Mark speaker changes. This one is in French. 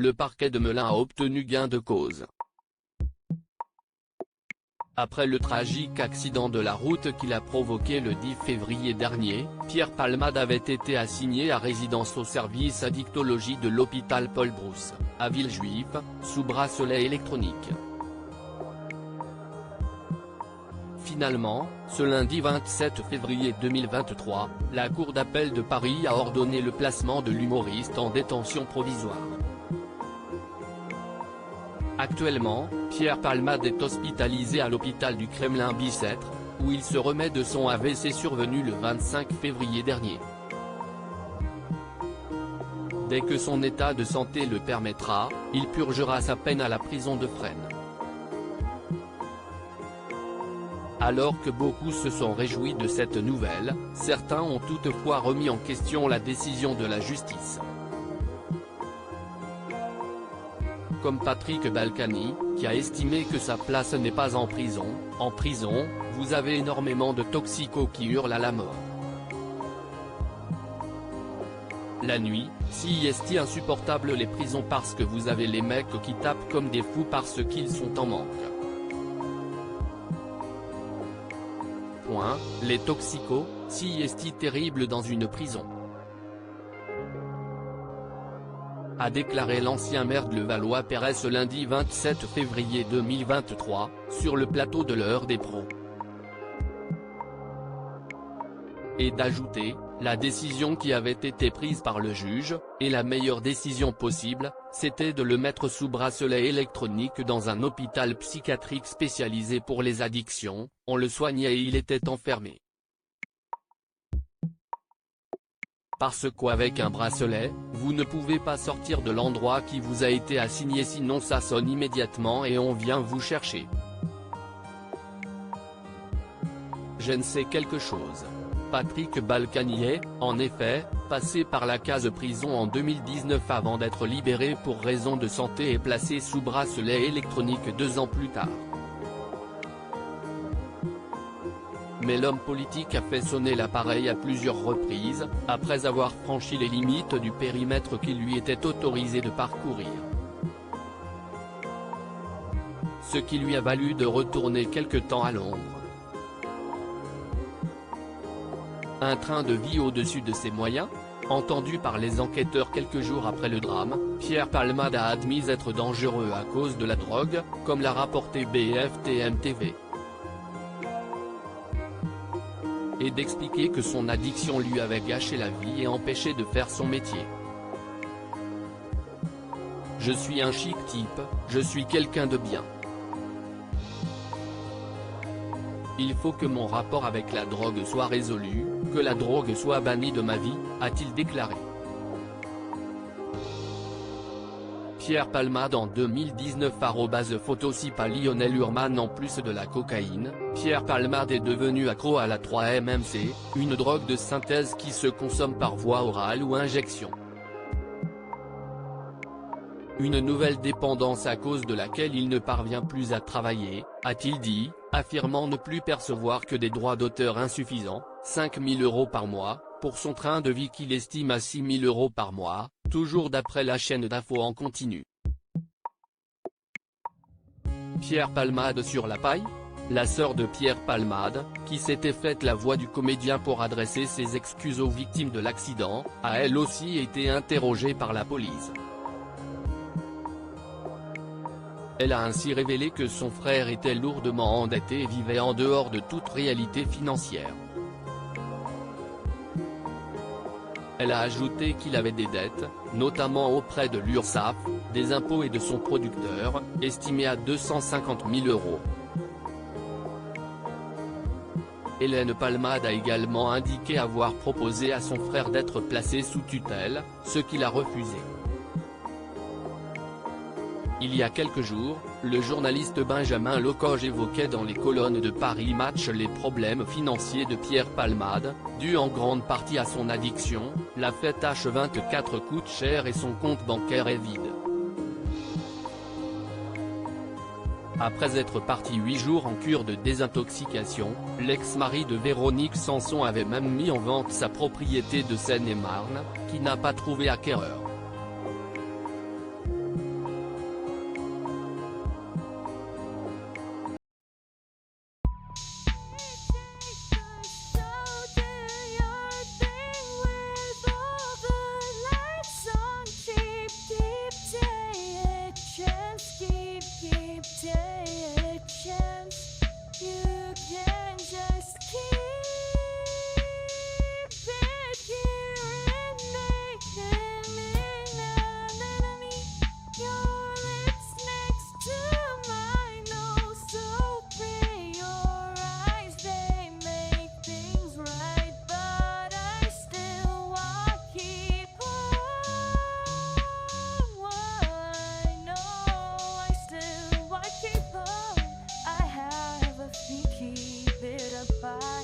Speaker 1: le parquet de Melun a obtenu gain de cause. Après le tragique accident de la route qu'il a provoqué le 10 février dernier, Pierre Palmade avait été assigné à résidence au service addictologie de l'hôpital Paul Brousse, à Villejuif, sous bracelet électronique. Finalement, ce lundi 27 février 2023, la Cour d'appel de Paris a ordonné le placement de l'humoriste en détention provisoire. Actuellement, Pierre Palmade est hospitalisé à l'hôpital du Kremlin-Bicêtre, où il se remet de son AVC survenu le 25 février dernier. Dès que son état de santé le permettra, il purgera sa peine à la prison de Fresnes. Alors que beaucoup se sont réjouis de cette nouvelle, certains ont toutefois remis en question la décision de la justice. Comme Patrick Balkany, qui a estimé que sa place n'est pas en prison. En prison, vous avez énormément de toxicos qui hurlent à la mort. La nuit, si est insupportable les prisons parce que vous avez les mecs qui tapent comme des fous parce qu'ils sont en manque. Point, les toxicos, si est terrible dans une prison. A déclaré l'ancien maire de Levallois-Perret ce lundi 27 février 2023, sur le plateau de l'heure des pros. Et d'ajouter, la décision qui avait été prise par le juge, et la meilleure décision possible, c'était de le mettre sous bracelet électronique dans un hôpital psychiatrique spécialisé pour les addictions, on le soignait et il était enfermé. Parce qu'avec un bracelet, vous ne pouvez pas sortir de l'endroit qui vous a été assigné sinon ça sonne immédiatement et on vient vous chercher. Je ne sais quelque chose. Patrick Balkany est, en effet, passé par la case prison en 2019 avant d'être libéré pour raison de santé et placé sous bracelet électronique 2 ans plus tard. Mais l'homme politique a fait sonner l'appareil à plusieurs reprises, après avoir franchi les limites du périmètre qui lui était autorisé de parcourir. Ce qui lui a valu de retourner quelque temps à Londres. Un train de vie au-dessus de ses moyens? Entendu par les enquêteurs quelques jours après le drame, Pierre Palmade a admis être dangereux à cause de la drogue, comme l'a rapporté BFTM TV. Et d'expliquer que son addiction lui avait gâché la vie et empêché de faire son métier. Je suis un chic type, je suis quelqu'un de bien. Il faut que mon rapport avec la drogue soit résolu, que la drogue soit bannie de ma vie, a-t-il déclaré. Pierre Palmade en 2019 @photosipa Lionel Urman. En plus de la cocaïne, Pierre Palmade est devenu accro à la 3-MMC, une drogue de synthèse qui se consomme par voie orale ou injection. Une nouvelle dépendance à cause de laquelle il ne parvient plus à travailler, a-t-il dit, affirmant ne plus percevoir que des droits d'auteur insuffisants, 5 000 € par mois, pour son train de vie qu'il estime à 6 000 € par mois, toujours d'après la chaîne d'info en continu. Pierre Palmade sur la paille? La sœur de Pierre Palmade, qui s'était faite la voix du comédien pour adresser ses excuses aux victimes de l'accident, a elle aussi été interrogée par la police. Elle a ainsi révélé que son frère était lourdement endetté et vivait en dehors de toute réalité financière. Elle a ajouté qu'il avait des dettes, notamment auprès de l'URSSAF, des impôts et de son producteur, estimés à 250 000 €. Hélène Palmade a également indiqué avoir proposé à son frère d'être placé sous tutelle, ce qu'il a refusé. Il y a quelques jours, le journaliste Benjamin Locoge évoquait dans les colonnes de Paris Match les problèmes financiers de Pierre Palmade, dus en grande partie à son addiction. La fête H24 coûte cher et son compte bancaire est vide. Après être parti 8 jours en cure de désintoxication, l'ex-mari de Véronique Sanson avait même mis en vente sa propriété de Seine-et-Marne, qui n'a pas trouvé acquéreur.
Speaker 2: pas